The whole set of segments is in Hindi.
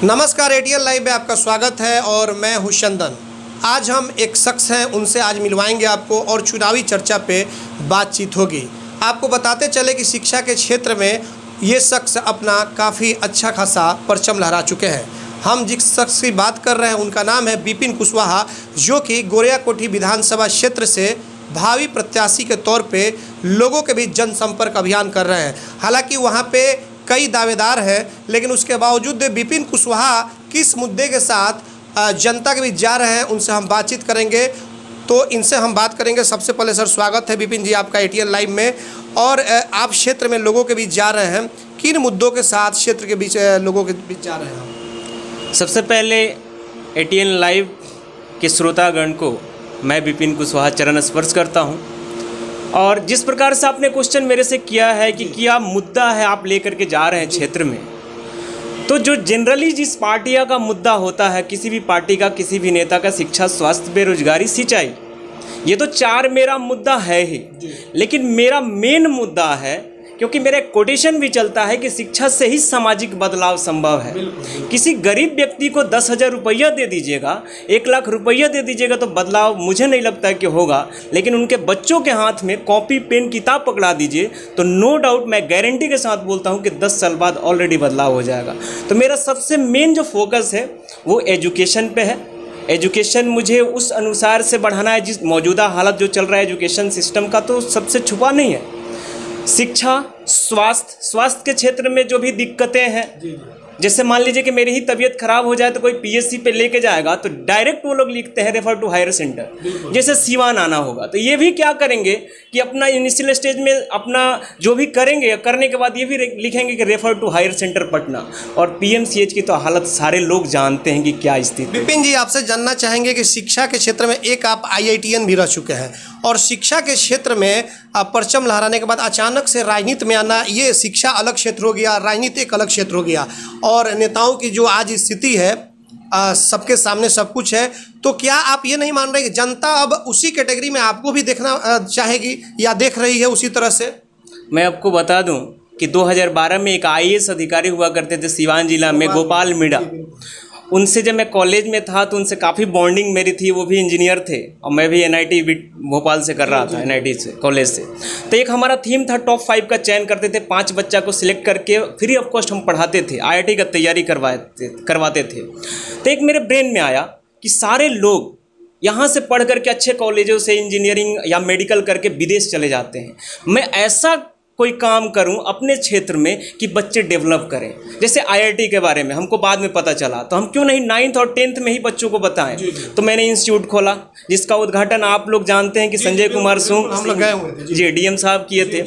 नमस्कार, एटीएन लाइव में आपका स्वागत है और मैं हूं चंदन। आज हम एक शख्स हैं, उनसे आज मिलवाएंगे आपको और चुनावी चर्चा पे बातचीत होगी। आपको बताते चले कि शिक्षा के क्षेत्र में ये शख्स अपना काफ़ी अच्छा खासा परचम लहरा चुके हैं। हम जिस शख्स की बात कर रहे हैं उनका नाम है विपिन कुशवाहा, जो कि गोरियाकोठी विधानसभा क्षेत्र से भावी प्रत्याशी के तौर पे लोगों के बीच जनसंपर्क अभियान कर रहे हैं। हालांकि वहाँ पे कई दावेदार हैं, लेकिन उसके बावजूद विपिन कुशवाहा किस मुद्दे के साथ जनता के बीच जा रहे हैं, उनसे हम बातचीत करेंगे। तो इनसे हम बात करेंगे। सबसे पहले सर, स्वागत है विपिन जी आपका एटीएन लाइव में। और आप क्षेत्र में लोगों के बीच जा रहे हैं, किन मुद्दों के साथ क्षेत्र के बीच लोगों के बीच जा रहे हैं? सबसे पहले एटीएन लाइव के श्रोतागण को मैं विपिन कुशवाहा चरण स्पर्श करता हूं। और जिस प्रकार से आपने क्वेश्चन मेरे से किया है कि क्या मुद्दा है आप लेकर के जा रहे हैं क्षेत्र में, तो जो जनरली जिस पार्टियां का मुद्दा होता है, किसी भी पार्टी का, किसी भी नेता का, शिक्षा, स्वास्थ्य, बेरोजगारी, सिंचाई, ये तो चार मेरा मुद्दा है ही। लेकिन मेरा मेन मुद्दा है, क्योंकि मेरा एक कोटेशन भी चलता है कि शिक्षा से ही सामाजिक बदलाव संभव है। किसी गरीब व्यक्ति को 10,000 रुपया दे दीजिएगा, 1 लाख रुपया दे दीजिएगा तो बदलाव मुझे नहीं लगता है कि होगा। लेकिन उनके बच्चों के हाथ में कॉपी पेन किताब पकड़ा दीजिए तो नो डाउट, मैं गारंटी के साथ बोलता हूं कि 10 साल बाद ऑलरेडी बदलाव हो जाएगा। तो मेरा सबसे मेन जो फोकस है वो एजुकेशन पे है। एजुकेशन मुझे उस अनुसार से बढ़ाना है, जिस मौजूदा हालत जो चल रहा है एजुकेशन सिस्टम का, तो सबसे छुपा नहीं है। शिक्षा, स्वास्थ्य के क्षेत्र में जो भी दिक्कतें हैं, जैसे मान लीजिए कि मेरी ही तबीयत खराब हो जाए तो कोई पीएचसी पे लेके जाएगा तो डायरेक्ट वो लोग लिखते हैं रेफर टू हायर सेंटर। जैसे सीवान आना होगा तो ये भी क्या करेंगे कि अपना इनिशियल स्टेज में अपना जो भी करेंगे, करने के बाद ये भी लिखेंगे कि refer to higher centre Patna. और पीएमसीएच की तो हालत सारे लोग जानते हैं कि क्या स्थिति। विपिन जी, आपसे जानना चाहेंगे कि शिक्षा के क्षेत्र में एक आप IITN भी रह चुके हैं और शिक्षा के क्षेत्र में परचम लहराने के बाद अचानक से राजनीति में आना, ये शिक्षा अलग क्षेत्र हो गया, राजनीति एक अलग क्षेत्र हो गया और नेताओं की जो आज स्थिति है, सबके सामने सब कुछ है। तो क्या आप ये नहीं मान रहे कि जनता अब उसी कैटेगरी में आपको भी देखना चाहेगी या देख रही है उसी तरह से? मैं आपको बता दूं कि 2012 में एक IAS अधिकारी हुआ करते थे सिवान जिला में, गोपाल मीणा। उनसे जब मैं कॉलेज में था तो उनसे काफ़ी बॉन्डिंग मेरी थी। वो भी इंजीनियर थे और मैं भी NIT भोपाल से कर रहा था, NIT से, कॉलेज से। तो एक हमारा थीम था, टॉप 5 का चयन करते थे, 5 बच्चा को सिलेक्ट करके फ्री ऑफ कॉस्ट हम पढ़ाते थे, IIT का तैयारी करवाते थे। तो एक मेरे ब्रेन में आया कि सारे लोग यहाँ से पढ़ करके अच्छे कॉलेजों से इंजीनियरिंग या मेडिकल करके विदेश चले जाते हैं। मैं ऐसा कोई काम करूं अपने क्षेत्र में कि बच्चे डेवलप करें। जैसे IIT के बारे में हमको बाद में पता चला तो हम क्यों नहीं 9th और 10th में ही बच्चों को बताएं। तो मैंने इंस्टीट्यूट खोला जिसका उद्घाटन आप लोग जानते हैं कि संजय कुमार सिंह जी DM साहब किए थे।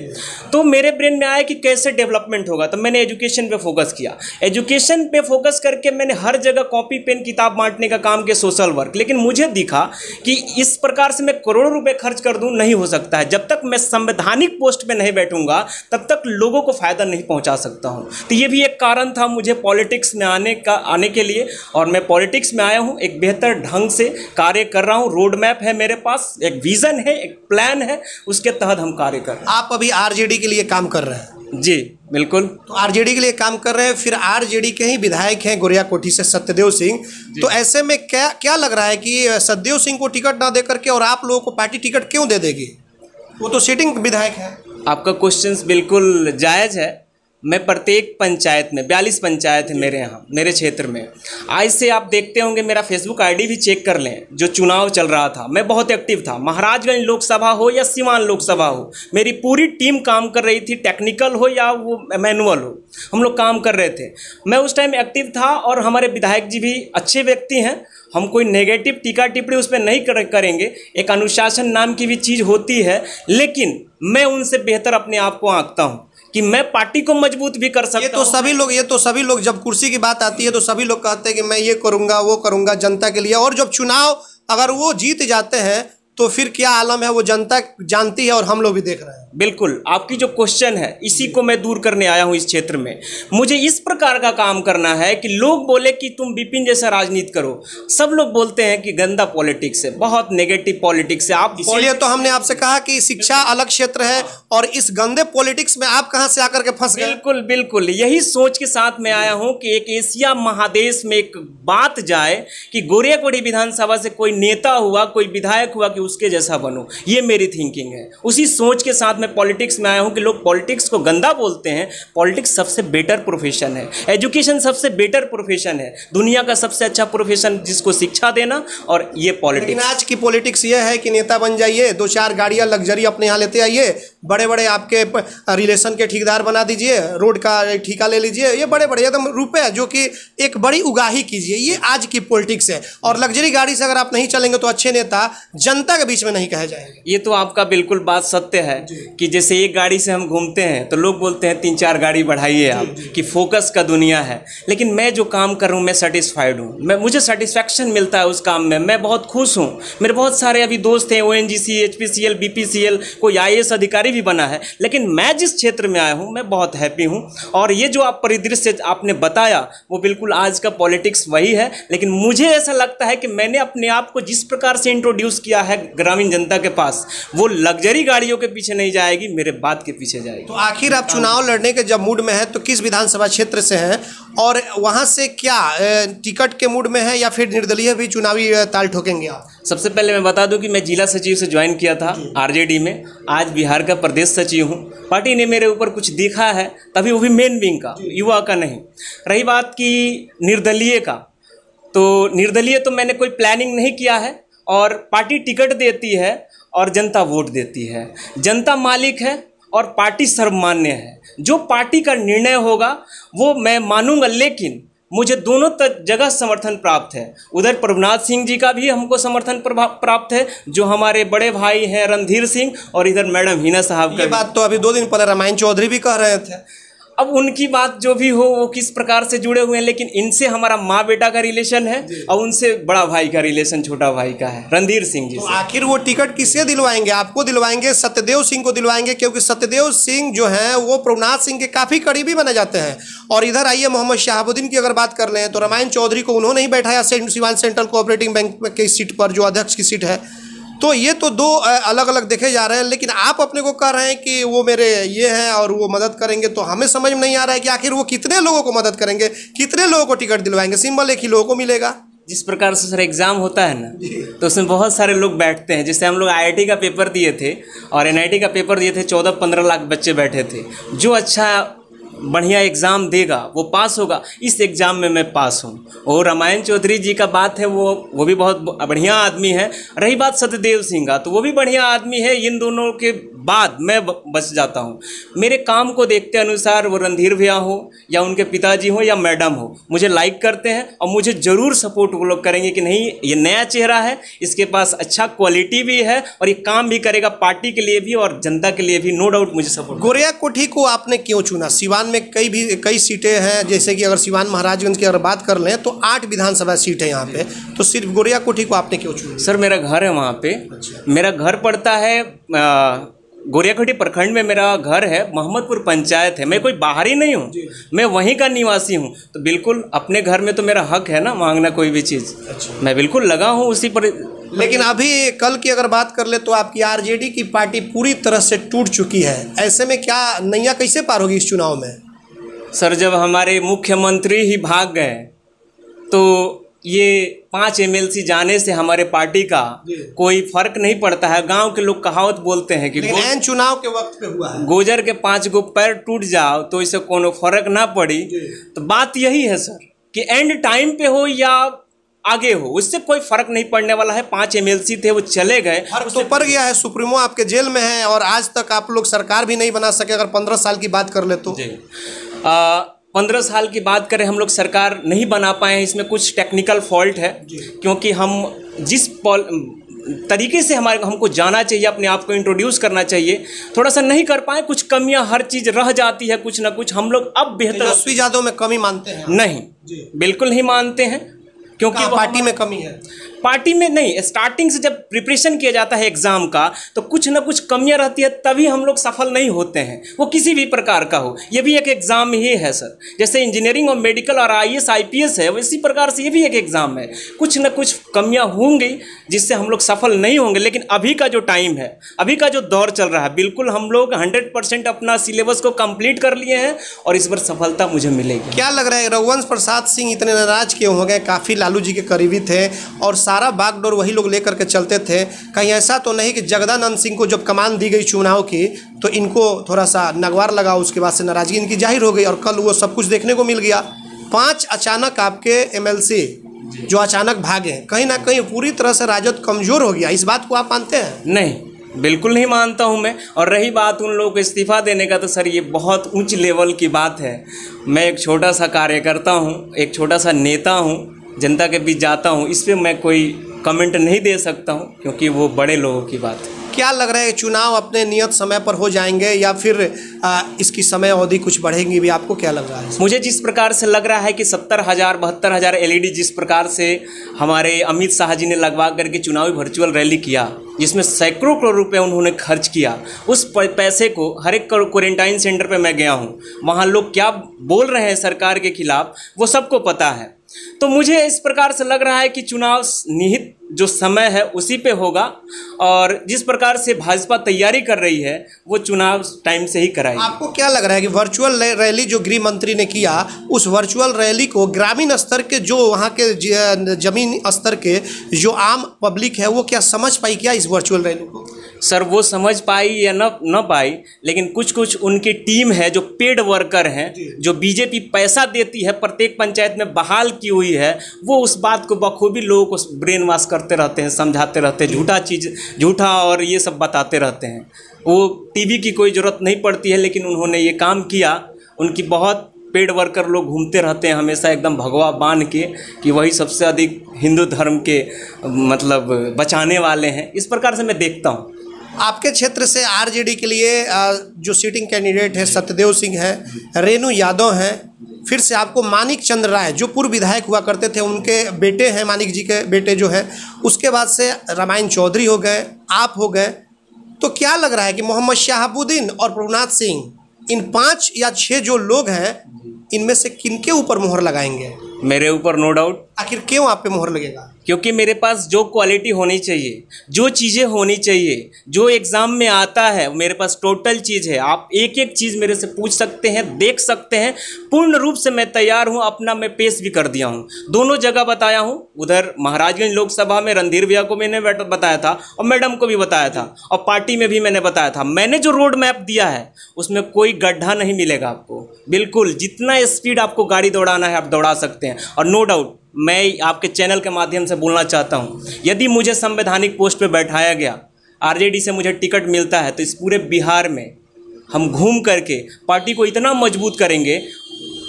तो मेरे ब्रेन में आया कि कैसे डेवलपमेंट होगा, तो मैंने एजुकेशन पे फोकस किया। एजुकेशन पे फोकस करके मैंने हर जगह कॉपी पेन किताब बांटने का काम किया, सोशल वर्क। लेकिन मुझे दिखा कि इस प्रकार से मैं करोड़ों रुपए खर्च कर दूं, नहीं हो सकता है। जब तक मैं संवैधानिक पोस्ट पे नहीं बैठूंगा तब तक लोगों को फायदा नहीं पहुंचा सकता हूं। तो ये भी एक कारण था मुझे पॉलिटिक्स में आने के लिए। और मैं पॉलिटिक्स में आया हूं, एक बेहतर ढंग से कार्य कर रहा हूं। रोड मैप है मेरे पास, एक विजन है, एक प्लान है, उसके तहत हम कार्य कर रहे हैं। आप अभी RJD के लिए काम कर रहे हैं? जी बिल्कुल। तो RJD के लिए काम कर रहे हैं, फिर RJD के ही विधायक हैं गोरियाकोठी से सत्यदेव सिंह। तो ऐसे में क्या लग रहा है कि सत्यदेव सिंह को टिकट ना दे करके और आप लोगों को पार्टी टिकट क्यों दे देगी? वो तो सिटिंग विधायक है। आपका क्वेश्चन बिल्कुल जायज़ है। मैं प्रत्येक पंचायत में, 42 पंचायत है मेरे यहाँ, मेरे क्षेत्र में। आज से आप देखते होंगे, मेरा फेसबुक ID भी चेक कर लें। जो चुनाव चल रहा था मैं बहुत एक्टिव था। महाराजगंज लोकसभा हो या सिवान लोकसभा हो, मेरी पूरी टीम काम कर रही थी। टेक्निकल हो या वो मैनुअल हो, हम लोग काम कर रहे थे। मैं उस टाइम एक्टिव था और हमारे विधायक जी भी अच्छे व्यक्ति हैं। हम कोई नेगेटिव टीका टिप्पणी उस पर नहीं करेंगे। एक अनुशासन नाम की भी चीज़ होती है, लेकिन मैं उनसे बेहतर अपने आप को आंकता हूँ कि मैं पार्टी को मजबूत भी कर सकता हूँ। ये तो सभी लोग जब कुर्सी की बात आती है तो सभी लोग कहते हैं कि मैं ये करूँगा, वो करूँगा जनता के लिए। और जब चुनाव अगर वो जीत जाते हैं तो फिर क्या आलम है वो जनता जानती है और हम लोग भी देख रहे हैं। बिल्कुल, आपकी जो क्वेश्चन है इसी को मैं दूर करने आया हूँ इस क्षेत्र में। मुझे इस प्रकार का काम करना है कि लोग बोले कि तुम विपिन जैसा राजनीति करो। सब लोग बोलते हैं कि गंदा पॉलिटिक्स है, बहुत नेगेटिव पॉलिटिक्स है। आप इसलिए तो हमने आपसे कहा कि शिक्षा अलग क्षेत्र है और इस गंदे पॉलिटिक्स में आप कहां से आकर के फंस गए। बिल्कुल बिल्कुल, यही सोच के साथ मैं आया हूं कि एक एशिया महादेश में एक बात जाए कि गोरियाकोटी विधानसभा से कोई नेता हुआ, कोई विधायक हुआ कि उसके जैसा बनो। ये मेरी थिंकिंग है। उसी सोच के साथ मैं पॉलिटिक्स में आया हूं कि लोग पॉलिटिक्स को गंदा बोलते हैं। पॉलिटिक्स सबसे बेटर प्रोफेशन है, एजुकेशन सबसे बेटर प्रोफेशन है, दुनिया का सबसे अच्छा प्रोफेशन जिसको शिक्षा देना, और ये पॉलिटिक्स। लेकिन आज की पॉलिटिक्स ये है कि नेता बन जाइए, 2-4 गाड़ियां लग्जरी अपने यहाँ लेते आइए, बड़े बड़े आपके रिलेशन के ठेकेदार बना दीजिए, रोड का ठेका ले लीजिए, ये बड़े बड़े एकदम रुपए जो कि एक बड़ी उगाही कीजिए। ये आज की पॉलिटिक्स है। और लग्जरी गाड़ी से अगर आप नहीं चलेंगे तो अच्छे नेता जनता के बीच में नहीं कहे जाएंगे। ये तो आपका बिल्कुल बात सत्य है कि जैसे एक गाड़ी से हम घूमते हैं तो लोग बोलते हैं 3-4 गाड़ी बढ़ाइए आप, कि फोकस का दुनिया है। लेकिन मैं जो काम कर रहा हूँ मैं सेटिस्फाइड हूँ, मुझे सेटिस्फैक्शन मिलता है उस काम में, मैं बहुत खुश हूँ। मेरे बहुत सारे अभी दोस्त हैं, ONGC, HPCL, BPCL, कोई IAS अधिकारी भी बना है। लेकिन मैं जिस क्षेत्र में आया हूँ मैं बहुत हैप्पी हूँ। और ये जो आप परिदृश्य आपने बताया वो बिल्कुल आज का पॉलिटिक्स वही है। लेकिन मुझे ऐसा लगता है कि मैंने अपने आप को जिस प्रकार से इंट्रोड्यूस किया है ग्रामीण जनता के पास, वो लग्जरी गाड़ियों के पीछे नहीं जाएगी, मेरे बात के पीछे जाएगी। तो आखिर आप चुनाव लड़ने के जब मूड में है तो किस विधानसभा क्षेत्र से हैं और वहाँ से क्या टिकट के मूड में है या फिर निर्दलीय भी चुनावी ताल ठोकेंगे आप? सबसे पहले मैं बता दूं कि मैं जिला सचिव से ज्वाइन किया था RJD में, आज बिहार का प्रदेश सचिव हूं। पार्टी ने मेरे ऊपर कुछ देखा है, तभी वो भी मेन विंग का, युवा का नहीं। रही बात की निर्दलीय का, तो निर्दलीय तो मैंने कोई प्लानिंग नहीं किया है, और पार्टी टिकट देती है और जनता वोट देती है। जनता मालिक है और पार्टी सर्वमान्य है। जो पार्टी का निर्णय होगा वो मैं मानूंगा, लेकिन मुझे दोनों जगह समर्थन प्राप्त है। उधर प्रभुनाथ सिंह जी का भी हमको समर्थन प्राप्त है, जो हमारे बड़े भाई हैं रणधीर सिंह, और इधर मैडम हिना साहब का। ये बात तो अभी 2 दिन पहले रामायण चौधरी भी कह रहे थे। अब उनकी बात जो भी हो वो किस प्रकार से जुड़े हुए हैं, लेकिन इनसे हमारा माँ बेटा का रिलेशन है और उनसे बड़ा भाई का रिलेशन छोटा भाई का है, रणधीर सिंह जी तो से। आखिर वो टिकट किसे दिलवाएंगे? आपको दिलवाएंगे, सत्यदेव सिंह को दिलवाएंगे? क्योंकि सत्यदेव सिंह जो हैं वो प्रभुनाथ सिंह के काफ़ी करीबी माने जाते हैं। और इधर आइए मोहम्मद शहाबुद्दीन की अगर बात कर लें तो रामायण चौधरी को उन्होंने ही बैठाया सिवान सेंट्रल कोऑपरेटिव बैंक की सीट पर, जो अध्यक्ष की सीट है। तो ये तो 2 अलग अलग देखे जा रहे हैं, लेकिन आप अपने को कह रहे हैं कि वो मेरे ये हैं और वो मदद करेंगे। तो हमें समझ में नहीं आ रहा है कि आखिर वो कितने लोगों को मदद करेंगे, कितने लोगों को टिकट दिलवाएंगे? सिंबल एक ही लोगों को मिलेगा। जिस प्रकार से सर एग्ज़ाम होता है ना, तो उसमें बहुत सारे लोग बैठते हैं। जैसे हम लोग IIT का पेपर दिए थे और NIT का पेपर दिए थे, 14-15 लाख बच्चे बैठे थे। जो अच्छा बढ़िया एग्ज़ाम देगा वो पास होगा। इस एग्ज़ाम में मैं पास हूँ। और रामायण चौधरी जी का बात है, वो भी बहुत बढ़िया आदमी है। रही बात सत्यदेव सिंह का, तो वो भी बढ़िया आदमी है। इन दोनों के बाद मैं बच जाता हूँ। मेरे काम को देखते अनुसार वो रणधीर भैया हो या उनके पिताजी हो या मैडम हो, मुझे लाइक करते हैं और मुझे ज़रूर सपोर्ट वो लोग करेंगे कि नहीं ये नया चेहरा है, इसके पास अच्छा क्वालिटी भी है और ये काम भी करेगा पार्टी के लिए भी और जनता के लिए भी। नो डाउट मुझे सपोर्ट। गोरियाकोठी को आपने क्यों चुना? सिवान में कई सीटें हैं, जैसे कि अगर सिवान महाराजगंज की अगर बात कर लें तो 8 विधानसभा सीट है यहाँ पे, तो सिर्फ गोरियाकोठी को आपने क्यों चुना? सर मेरा घर है वहाँ पे। मेरा घर पड़ता है गोरियाकोठी प्रखंड में, मेरा घर है, मोहम्मदपुर पंचायत है। मैं कोई बाहरी नहीं हूँ, मैं वहीं का निवासी हूँ। तो बिल्कुल अपने घर में तो मेरा हक है ना मांगना कोई भी चीज़। मैं बिल्कुल लगा हूँ उसी पर। लेकिन अभी कल की अगर बात कर ले तो आपकी RJD की पार्टी पूरी तरह से टूट चुकी है। ऐसे में क्या नैया कैसे पार होगी इस चुनाव में? सर जब हमारे मुख्यमंत्री ही भाग गए तो ये 5 MLC जाने से हमारे पार्टी का कोई फर्क नहीं पड़ता है। गांव के लोग कहावत बोलते हैं कि लेकिन चुनाव के वक्त पे हुआ है, गोजर के 5 गो पैर टूट जाओ तो इससे कोनो फर्क ना पड़ी। तो बात यही है सर कि एंड टाइम पे हो या आगे हो, उससे कोई फर्क नहीं पड़ने वाला है। 5 MLC थे वो चले गए, फर्क तो पड़ गया है। सुप्रीमो आपके जेल में है और आज तक आप लोग सरकार भी नहीं बना सके। अगर 15 साल की बात कर ले तो 15 साल की बात करें, हम लोग सरकार नहीं बना पाए हैं। इसमें कुछ टेक्निकल फॉल्ट है, क्योंकि हम जिस तरीके से हमको जाना चाहिए, अपने आप को इंट्रोड्यूस करना चाहिए, थोड़ा सा नहीं कर पाए। कुछ कमियां, हर चीज़ रह जाती है कुछ ना कुछ। हम लोग अब बेहतर तेजस्वी यादव में कमी मानते हैं? नहीं, बिल्कुल नहीं मानते हैं। क्योंकि वो पार्टी में कमी है। पार्टी में नहीं, स्टार्टिंग से जब प्रिपरेशन किया जाता है एग्ज़ाम का तो कुछ ना कुछ कमियां रहती है, तभी हम लोग सफल नहीं होते हैं, वो किसी भी प्रकार का हो। ये भी एक एग्ज़ाम ही है सर, जैसे इंजीनियरिंग और मेडिकल और IAS IPS है, इसी प्रकार से ये भी एक एग्ज़ाम है। कुछ ना कुछ कमियां होंगी जिससे हम लोग सफल नहीं होंगे। लेकिन अभी का जो टाइम है, अभी का जो दौर चल रहा है, बिल्कुल हम लोग 100% अपना सिलेबस को कंप्लीट कर लिए हैं और इस बार सफलता मुझे मिलेगी। क्या लग रहा है रघुवंश प्रसाद सिंह इतने नाराज क्यों हो गए? काफ़ी लालू जी के करीबी थे और सारा बागडोर वही लोग लेकर के चलते थे। कहीं ऐसा तो नहीं कि जगदानंद सिंह को जब कमान दी गई चुनाव की तो इनको थोड़ा सा नगवार लगा, उसके बाद से नाराजगी इनकी जाहिर हो गई और कल वो सब कुछ देखने को मिल गया। 5 अचानक आपके MLC जो अचानक भागे, कहीं ना कहीं पूरी तरह से राजद कमज़ोर हो गया। इस बात को आप मानते हैं? नहीं, बिल्कुल नहीं मानता हूं मैं। और रही बात उन लोगों को इस्तीफ़ा देने का, तो सर ये बहुत उच्च लेवल की बात है। मैं एक छोटा सा कार्यकर्ता हूं, एक छोटा सा नेता हूं, जनता के बीच जाता हूं, इस पर मैं कोई कमेंट नहीं दे सकता हूं क्योंकि वो बड़े लोगों की बात है। क्या लग रहा है चुनाव अपने नियत समय पर हो जाएंगे या फिर इसकी समय अवधि कुछ बढ़ेगी भी? आपको क्या लग रहा है? मुझे जिस प्रकार से लग रहा है कि 70,000 72,000 LED जिस प्रकार से हमारे अमित शाह जी ने लगवा करके चुनावी वर्चुअल रैली किया, जिसमें सैकड़ों करोड़ रुपए उन्होंने खर्च किया, उस पैसे को हर एक क्वारंटाइन सेंटर पे मैं गया हूँ, वहाँ लोग क्या बोल रहे हैं सरकार के खिलाफ वो सबको पता है। तो मुझे इस प्रकार से लग रहा है कि चुनाव निहित जो समय है उसी पे होगा और जिस प्रकार से भाजपा तैयारी कर रही है वो चुनाव टाइम से ही कराएगी। आपको क्या लग रहा है कि वर्चुअल रैली जो गृह मंत्री ने किया, उस वर्चुअल रैली को ग्रामीण स्तर के जो वहाँ के जमीन स्तर के जो आम पब्लिक है वो क्या समझ पाई क्या इस वर्चुअल रैली को? सर वो समझ पाई या न पाई, लेकिन कुछ उनकी टीम है जो पेड वर्कर हैं, जो बीजेपी पैसा देती है प्रत्येक पंचायत में बहाल की हुई है, वो उस बात को बखूबी लोगों को ब्रेन वॉश करते रहते हैं, समझाते रहते हैं, झूठा और ये सब बताते रहते हैं। वो टीवी की कोई ज़रूरत नहीं पड़ती है, लेकिन उन्होंने ये काम किया। उनकी बहुत पेड वर्कर लोग घूमते रहते हैं हमेशा एकदम भगवा बांध के कि वही सबसे अधिक हिंदू धर्म के मतलब बचाने वाले हैं। इस प्रकार से मैं देखता हूँ। आपके क्षेत्र से RJD के लिए जो सिटिंग कैंडिडेट है सत्यदेव सिंह है, रेणु यादव हैं, फिर से आपको मानिक चंद्र राय जो पूर्व विधायक हुआ करते थे उनके बेटे हैं, मानिक जी के बेटे जो हैं, उसके बाद से रामायण चौधरी हो गए, आप हो गए। तो क्या लग रहा है कि मोहम्मद शहाबुद्दीन और प्रभुनाथ सिंह, इन 5 या 6 जो लोग हैं, इनमें से किनके ऊपर मोहर लगाएंगे? मेरे ऊपर नो डाउट। आखिर क्यों आप पे मोहर लगेगा? क्योंकि मेरे पास जो क्वालिटी होनी चाहिए, जो चीज़ें होनी चाहिए, जो एग्ज़ाम में आता है, मेरे पास टोटल चीज़ है। आप एक एक चीज़ मेरे से पूछ सकते हैं, देख सकते हैं। पूर्ण रूप से मैं तैयार हूं, अपना मैं पेश भी कर दिया हूं, दोनों जगह बताया हूं। उधर महाराजगंज लोकसभा में रणधीर भैया को मैंने बताया था और मैडम को भी बताया था और पार्टी में भी मैंने बताया था। मैंने जो रोड मैप दिया है उसमें कोई गड्ढा नहीं मिलेगा आपको। बिल्कुल जितना स्पीड आपको गाड़ी दौड़ाना है आप दौड़ा सकते हैं। और नो डाउट मैं आपके चैनल के माध्यम से बोलना चाहता हूं, यदि मुझे संवैधानिक पोस्ट पे बैठाया गया, RJD से मुझे टिकट मिलता है, तो इस पूरे बिहार में हम घूम करके पार्टी को इतना मजबूत करेंगे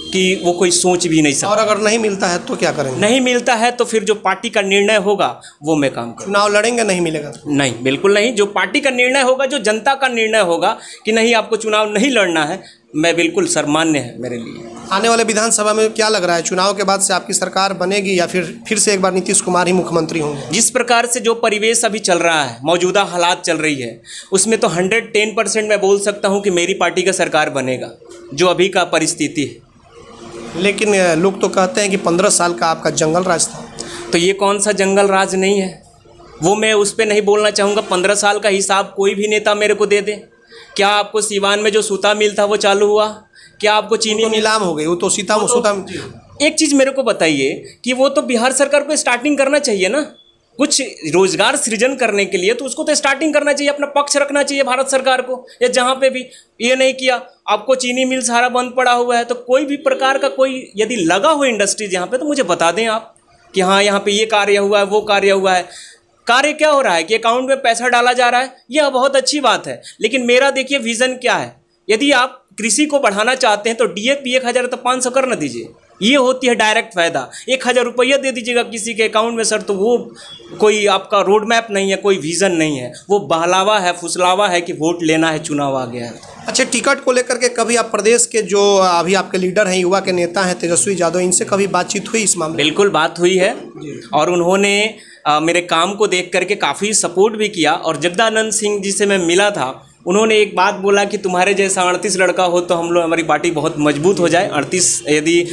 कि वो कोई सोच भी नहीं सकता। और अगर नहीं मिलता है तो क्या करेंगे? नहीं मिलता है तो फिर जो पार्टी का निर्णय होगा वो मैं काम करूँ। चुनाव लड़ेंगे? नहीं मिलेगा तो? नहीं, बिल्कुल नहीं। जो पार्टी का निर्णय होगा, जो जनता का निर्णय होगा कि नहीं आपको चुनाव नहीं लड़ना है, मैं बिल्कुल सर्वमान्य है मेरे लिए। आने वाले विधानसभा में क्या लग रहा है, चुनाव के बाद से आपकी सरकार बनेगी या फिर से एक बार नीतीश कुमार ही मुख्यमंत्री होंगे? जिस प्रकार से जो परिवेश अभी चल रहा है, मौजूदा हालात चल रही है, उसमें तो 110% मैं बोल सकता हूं कि मेरी पार्टी का सरकार बनेगा, जो अभी का परिस्थिति है। लेकिन लोग तो कहते हैं कि 15 साल का आपका जंगल राज था। तो ये कौन सा जंगल राज नहीं है, वो मैं उस पर नहीं बोलना चाहूँगा। 15 साल का हिसाब कोई भी नेता मेरे को दे दे। क्या आपको सीवान में जो सूता मिल था वो चालू हुआ? क्या आपको चीनी तो नीलाम हो गई? वो तो सीता सूता। एक चीज़ मेरे को बताइए कि वो तो बिहार सरकार को स्टार्टिंग करना चाहिए ना, कुछ रोजगार सृजन करने के लिए, तो उसको तो स्टार्टिंग करना चाहिए, अपना पक्ष रखना चाहिए भारत सरकार को। या जहाँ पे भी ये नहीं किया, आपको चीनी मिल सारा बंद पड़ा हुआ है, तो कोई भी प्रकार का कोई यदि लगा हो इंडस्ट्रीज यहाँ पे तो मुझे बता दें आप कि हाँ यहाँ पे ये कार्य हुआ है, वो कार्य हुआ है। कार्य क्या हो रहा है कि अकाउंट में पैसा डाला जा रहा है, यह बहुत अच्छी बात है। लेकिन मेरा देखिए विज़न क्या है, यदि आप कृषि को बढ़ाना चाहते हैं तो DAP 1000 तो 500 कर न दीजिए। ये होती है डायरेक्ट फ़ायदा। 1,000 रुपया दे दीजिएगा किसी के अकाउंट में सर, तो वो कोई आपका रोड मैप नहीं है, कोई विज़न नहीं है, वो बहलावा है, फुसलावा है कि वोट लेना है, चुनाव आ गया है। अच्छा, टिकट को लेकर के कभी आप प्रदेश के जो अभी आपके लीडर हैं, युवा के नेता हैं तेजस्वी यादव, इनसे कभी बातचीत हुई इस मामले? बिल्कुल बात हुई है और उन्होंने मेरे काम को देख करके काफ़ी सपोर्ट भी किया। और जगदानंद सिंह जी से मैं मिला था, उन्होंने एक बात बोला कि तुम्हारे जैसा 38 लड़का हो तो हम लोग, हमारी पार्टी बहुत मजबूत हो जाए। 38 यदि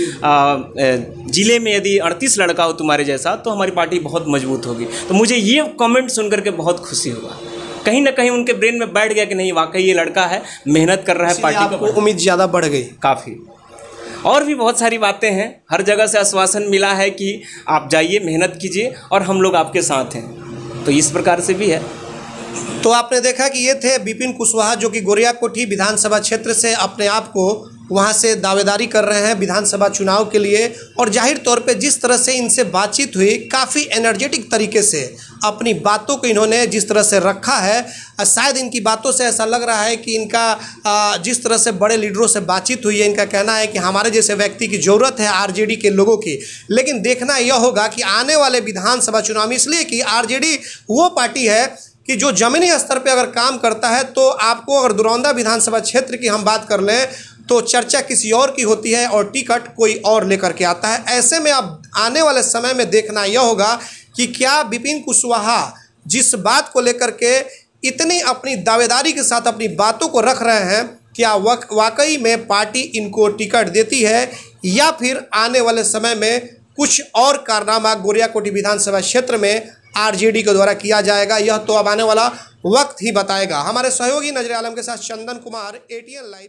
ज़िले में यदि 38 लड़का हो तुम्हारे जैसा तो हमारी पार्टी बहुत मजबूत होगी। तो मुझे ये कमेंट सुन करके बहुत खुशी हुआ, कहीं ना कहीं उनके ब्रेन में बैठ गया कि नहीं वाकई ये लड़का है, मेहनत कर रहा है, पार्टी को उम्मीद ज़्यादा बढ़ गई काफ़ी। और भी बहुत सारी बातें हैं, हर जगह से आश्वासन मिला है कि आप जाइए, मेहनत कीजिए और हम लोग आपके साथ हैं, तो इस प्रकार से भी है। तो आपने देखा कि ये थे विपिन कुशवाहा, जो कि गोरियाकोठी विधानसभा क्षेत्र से अपने आप को वहाँ से दावेदारी कर रहे हैं विधानसभा चुनाव के लिए। और जाहिर तौर पे जिस तरह से इनसे बातचीत हुई, काफ़ी एनर्जेटिक तरीके से अपनी बातों को इन्होंने जिस तरह से रखा है, शायद इनकी बातों से ऐसा लग रहा है कि इनका जिस तरह से बड़े लीडरों से बातचीत हुई है, इनका कहना है कि हमारे जैसे व्यक्ति की ज़रूरत है आरजेडी के लोगों की। लेकिन देखना यह होगा कि आने वाले विधानसभा चुनाव में, इसलिए कि आरजेडी वो पार्टी है कि जो ज़मीनी स्तर पे अगर काम करता है, तो आपको अगर दुरौंदा विधानसभा क्षेत्र की हम बात कर लें तो चर्चा किसी और की होती है और टिकट कोई और लेकर के आता है। ऐसे में अब आने वाले समय में देखना यह होगा कि क्या विपिन कुशवाहा जिस बात को लेकर के इतनी अपनी दावेदारी के साथ अपनी बातों को रख रहे हैं, क्या वाकई में पार्टी इनको टिकट देती है, या फिर आने वाले समय में कुछ और कारनामा गोरियाकोठी विधानसभा क्षेत्र में आरजेडी के द्वारा किया जाएगा। यह तो अब आने वाला वक्त ही बताएगा। हमारे सहयोगी नजर आलम के साथ चंदन कुमार, ATN लाइव।